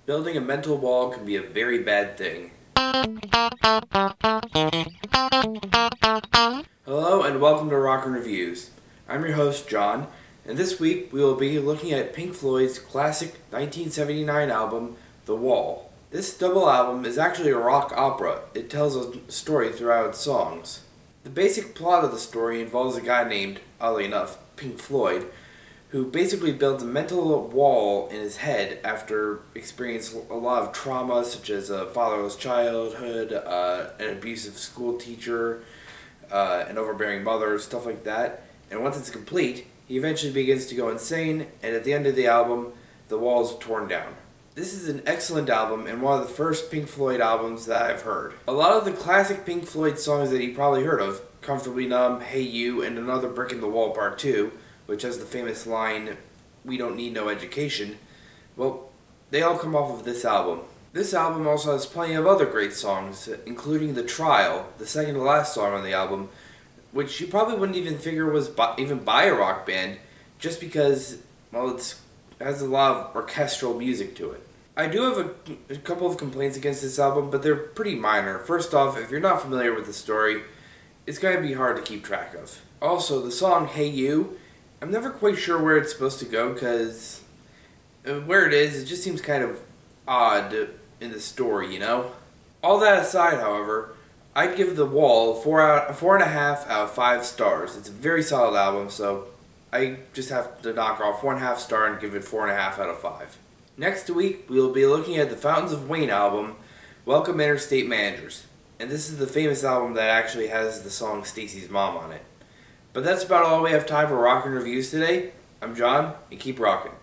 Building a mental wall can be a very bad thing. Hello and welcome to Rockin Reviews. I'm your host John, and this week we will be looking at Pink Floyd's classic 1979 album, The Wall. This double album is actually a rock opera. It tells a story throughout its songs. The basic plot of the story involves a guy named, oddly enough, Pink Floyd, who basically builds a mental wall in his head after experiencing a lot of trauma, such as a fatherless childhood, an abusive school teacher, an overbearing mother, stuff like that. And once it's complete, he eventually begins to go insane, and at the end of the album, the wall is torn down. This is an excellent album and one of the first Pink Floyd albums that I've heard. A lot of the classic Pink Floyd songs that you probably heard of, Comfortably Numb, Hey You, and Another Brick in the Wall Part 2, which has the famous line, "We don't need no education," well, they all come off of this album. This album also has plenty of other great songs, including The Trial, the second to last song on the album, which you probably wouldn't even figure was even by a rock band, just because, well, it has a lot of orchestral music to it. I do have a couple of complaints against this album, but they're pretty minor. First off, if you're not familiar with the story, it's going to be hard to keep track of. Also, the song Hey You, I'm never quite sure where it's supposed to go, because where it is, it just seems kind of odd in the story, you know? All that aside, however, I'd give The Wall 4.5 out of 5 stars. It's a very solid album, so I just have to knock off 1/2 star and give it 4.5 out of 5. Next week, we will be looking at the Fountains of Wayne album, Welcome Interstate Managers. And this is the famous album that actually has the song Stacy's Mom on it. But that's about all we have time for Rockin' Reviews today. I'm John, and keep rockin'.